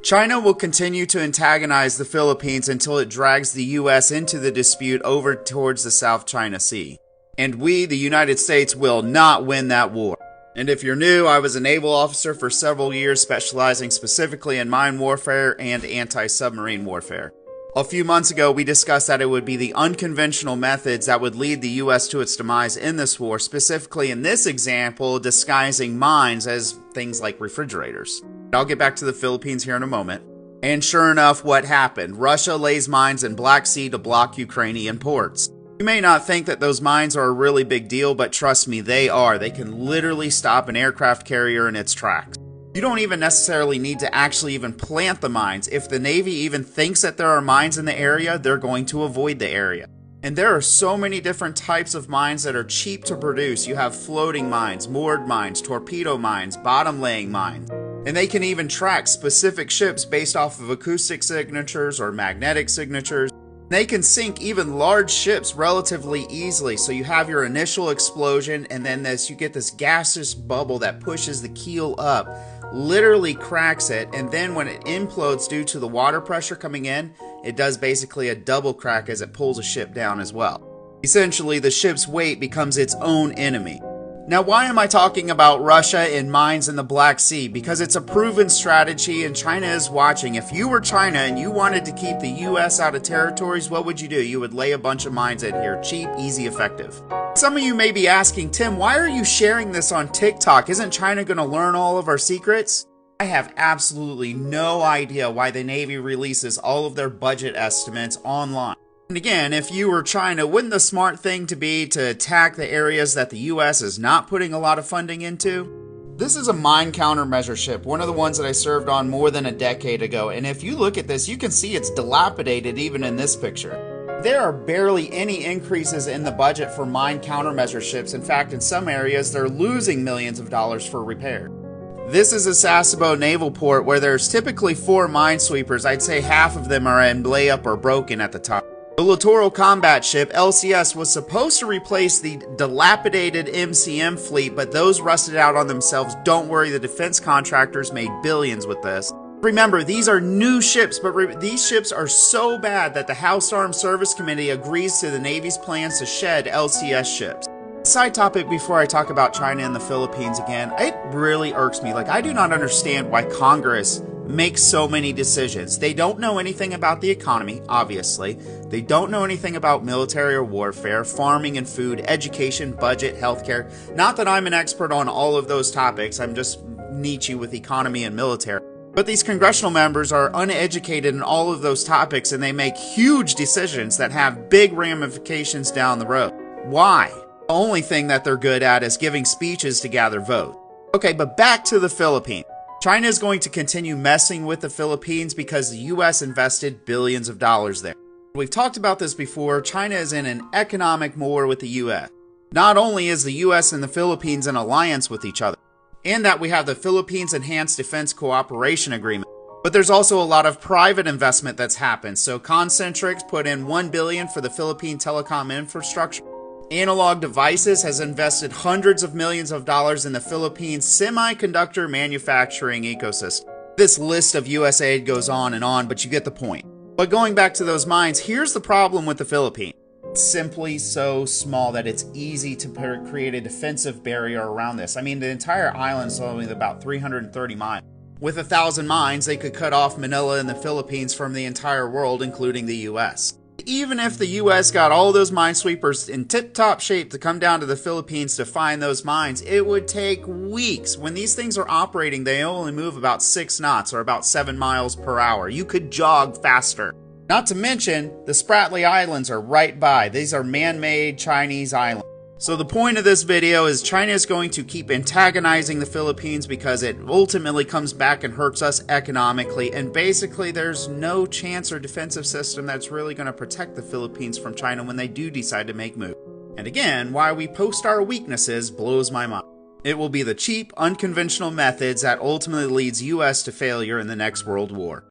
China will continue to antagonize the Philippines until it drags the U.S. into the dispute over towards the South China Sea. And we, the United States, will not win that war. And if you're new, I was a naval officer for several years, specializing specifically in mine warfare and anti-submarine warfare. A few months ago, we discussed that it would be the unconventional methods that would lead the U.S. to its demise in this war, specifically in this example, disguising mines as things like refrigerators. I'll get back to the Philippines here in a moment. And sure enough, what happened? Russia lays mines in Black Sea to block Ukrainian ports. You may not think that those mines are a really big deal, but trust me, they are. They can literally stop an aircraft carrier in its tracks. You don't even necessarily need to actually even plant the mines. If the Navy even thinks that there are mines in the area, they're going to avoid the area. And there are so many different types of mines that are cheap to produce. You have floating mines, moored mines, torpedo mines, bottom laying mines. And they can even track specific ships based off of acoustic signatures or magnetic signatures. They can sink even large ships relatively easily. So you have your initial explosion, and then you get this gaseous bubble that pushes the keel up, literally cracks it, and then when it implodes due to the water pressure coming in, it does basically a double crack as it pulls a ship down as well. Essentially, the ship's weight becomes its own enemy. Now, why am I talking about Russia and mines in the Black Sea? Because it's a proven strategy and China is watching. If you were China and you wanted to keep the US out of territories, what would you do? You would lay a bunch of mines in here. Cheap, easy, effective. Some of you may be asking, Tim, why are you sharing this on TikTok? Isn't China going to learn all of our secrets? I have absolutely no idea why the Navy releases all of their budget estimates online. And again, if you were China, wouldn't the smart thing to be to attack the areas that the U.S. is not putting a lot of funding into? This is a mine countermeasure ship, one of the ones that I served on more than a decade ago. And if you look at this, you can see it's dilapidated even in this picture. There are barely any increases in the budget for mine countermeasure ships. In fact, in some areas, they're losing millions of dollars for repair. This is a Sasebo naval port where there's typically 4 minesweepers. I'd say half of them are in layup or broken at the top. The Littoral Combat Ship, LCS, was supposed to replace the dilapidated MCM fleet, but those rusted out on themselves. Don't worry, the defense contractors made billions with this. Remember, these are new ships, but these ships are so bad that the House Armed Service Committee agrees to the Navy's plans to shed LCS ships. Side topic before I talk about China and the Philippines again, it really irks me. I do not understand why Congress makes so many decisions. They don't know anything about the economy, obviously. They don't know anything about military or warfare, farming and food, education, budget, healthcare. Not that I'm an expert on all of those topics. I'm just Nietzsche with economy and military. But these congressional members are uneducated in all of those topics, and they make huge decisions that have big ramifications down the road. Why? The only thing that they're good at is giving speeches to gather votes. Okay, but back to the Philippines. China is going to continue messing with the Philippines because the U.S. invested billions of dollars there. We've talked about this before. China is in an economic war with the U.S. Not only is the U.S. and the Philippines in alliance with each other, and that we have the Philippines Enhanced Defense Cooperation Agreement, but there's also a lot of private investment that's happened. So Concentrix put in $1 billion for the Philippine telecom infrastructure. Analog Devices has invested hundreds of millions of dollars in the Philippines semiconductor manufacturing ecosystem. This list of US aid goes on, but you get the point. But going back to those mines, here's the problem with the Philippines. It's simply so small that it's easy to create a defensive barrier around this. I mean, the entire island is only about 330 miles. With 1,000 mines, they could cut off Manila and the Philippines from the entire world, including the US. Even if the U.S. got all those minesweepers in tip-top shape to come down to the Philippines to find those mines, it would take weeks. When these things are operating, they only move about 6 knots or about 7 miles per hour. You could jog faster. Not to mention, the Spratly Islands are right by. These are man-made Chinese islands. So the point of this video is China is going to keep antagonizing the Philippines because it ultimately comes back and hurts us economically. And basically there's no chance or defensive system that's really going to protect the Philippines from China when they do decide to make moves. And again, why we post our weaknesses blows my mind. It will be the cheap, unconventional methods that ultimately leads US to failure in the next World War.